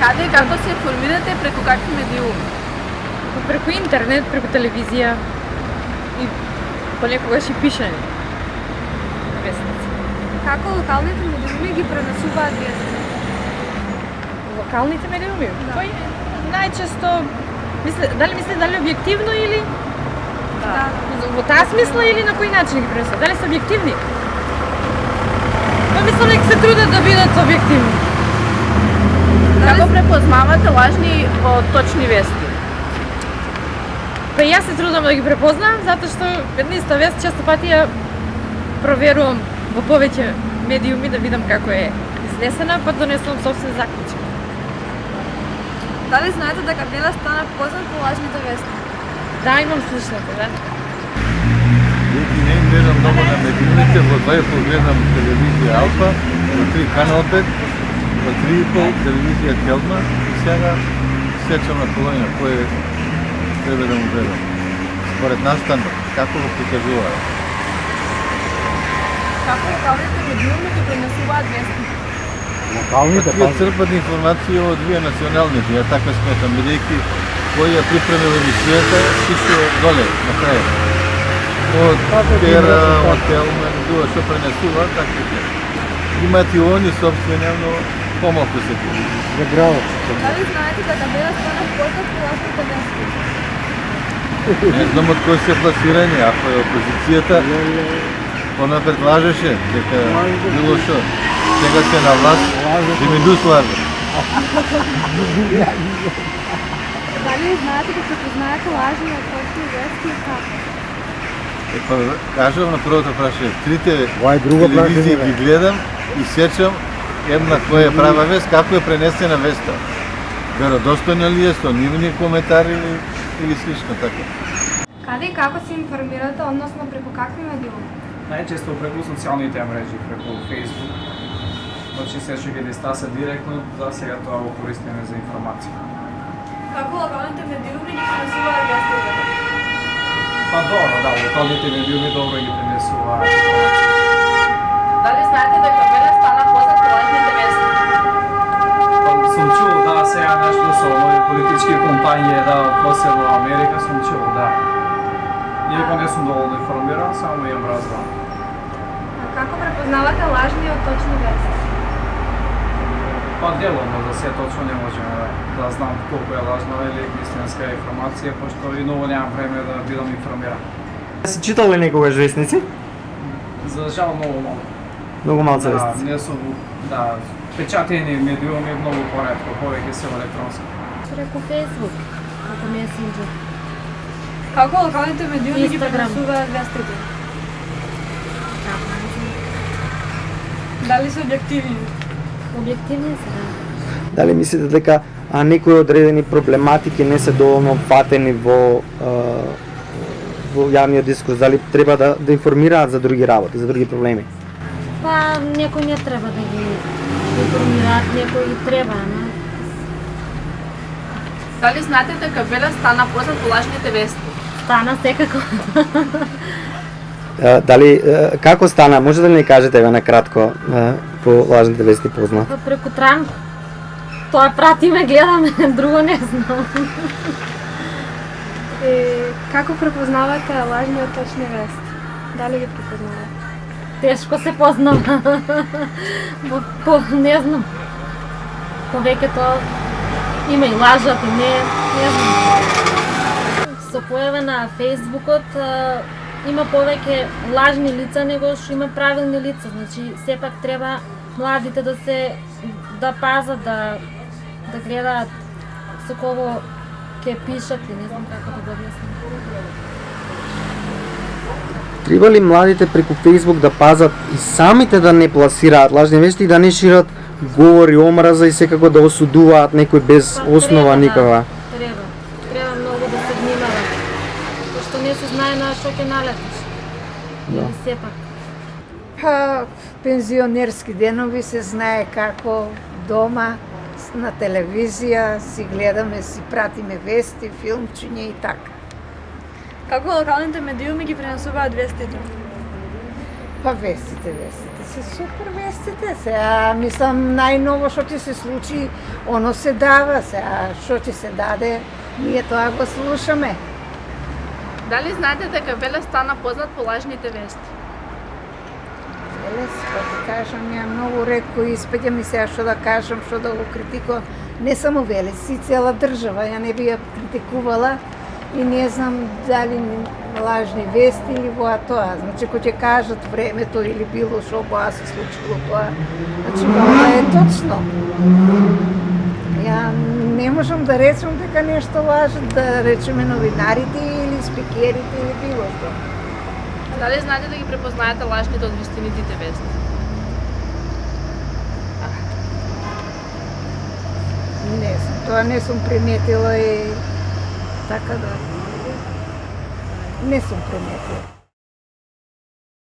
Каде и како се информирате, преку какви медиуми? Преку интернет, преку телевизија и понекогаш и пишани вестници. Како локалните медиуми ги пренесуваат вести? Локалните медиуми? Кои најчесто дали објективно или Да. во таа смисла или на кој начин ги пренесуваат? Дали се објективни? Па мислам дека се трудат да бидат објективни. Како препознавате лажни од точни вести? Па јас се трудам да ги препознам, затоа што една иста вест често пати ја проверувам во повеќе медиуми да видам како е изнесена, па донесувам собствен заклучок. Дали знаете дека Бела стана познат по лажните вести? Да, имам слушнато, да. Јаки не гледам многу на медиумите, во 2,5 гледам телевизија Алфа, во 3 Канал 5, во 3,5 телевизија Келма и сега сечам на колонија кој треба да му гледам. Според настанок, како го прикажуваат. Како локалните медиуми ги пренесуваат вести? Локалните Тие црпат информација од вие националните, ја така сметам, бидејќи кој ја припремил емисијата, сите доле, на крај. Од Тера, од Телмен, дуа што пренесува, така ќе. Имат и они собствено, помалку се тие. за градот. Дали знаете дека Бела стана познат по лажните вести? Не знам од кој се пласирање, ако е опозицијата, она предлагаше дека било што. Сега се на власт, да ми дуслаже. Дали знаете дека препознаете лажни од точни вести и како? Епа, кажам на првото прашање, трите Ова е друго телевизии прашање, ги бе. гледам и сечам една која е права вест, како е пренесена веста. Веродостојна ли е, со нивни коментари или слично така. Каде и како се информирате, односно преку какви медиуми? Најчесто преку социјалните мрежи, преку Facebook. Значи се што ги дистаса директно, за сега тоа го користиме за информација. Како локалните медиуми ги пренесуваат вестите? Па добро, да, локалните медиуми добро ги пренесуваат информација. Дали знаете дека Бела стана познат по лажните вести? Па сум чул, да, сега нешто со овој политички кампањи, да, посебно во Америка сум чул, да. Иако не сум доволно информиран, само имам разбран. Како препознавате лажни од точни вести? Па деловно, за се точно не можем да знам колку е лажна или истинска информација, пошто и ново немам време да бидам информиран. Си читал ли некогаш вестници? За жал многу малку. Многу малце Да, вестници. не сум, да, печатени медиуми многу поретко, повеќе се електронски. Преку Facebook, преку Messenger. Како локалните медиуми ги Instagram. пренесуваат вестите? Дали се објективни? Објективни се, да. Дали мислите дека некои одредени проблематики не се доволно фатени во јавниот дискурс, дали треба да информираат за други работи, за други проблеми? Па некој не треба да ги информираат, некој и треба, но Дали знаете дека Бела стана познат по лажните вести? стана секако. Дали како стана? Може да ни кажете еве на кратко по лажните вести познат? Па преку Трамп. Тоа пратиме, гледаме, друго не знам. Како препознавате лажни од точни вести? Дали ги препознавате? Тешко се познава. Не знам. Повеќето има и лажат и не знам. Со појава на Фејсбукот има повеќе лажни лица него што има правилни лица. Значи сепак треба младите да пазат, да гледаат со кого ќе пишат и не знам како да го објаснам. Треба ли младите преку Facebook да пазат и самите да не пласираат лажни вести и да не шират говори омраза и секако да осудуваат некој без Па, основа треба, никаква? Да, треба многу да се внимава. Пошто не се знае на што ќе налетиш. Да. Или сепак. Па, пензионерски денови се знае како дома на телевизија си гледаме, си пратиме вести, филмчиња и така. Како локалните медиуми ги пренесуваат вестите? Па вестите се супер вестите сега. Мислам, најново што ќе се случи, оно се дава сега. Што ќе се даде, ние тоа го слушаме. Дали знаете дека Велес стана познат по лажните вести? Велес, па ти кажам, ја многу ретко испеѓа ми сега што да кажам, што да го критикувам. Не само Велес, и цела држава, ја не би ја критикувала и не знам дали лажни вести или воа тоа. Значи, кој ќе кажат времето или било што боа се случило тоа, значи, тоа е точно. Ја не можам да речем дека нешто лажат, да речеме новинарите или спикерите или било што. Дали знаете да ги препознаете лажните од вистинитите вести? Не знам, тоа не сум приметила и така да. Не сум приметила.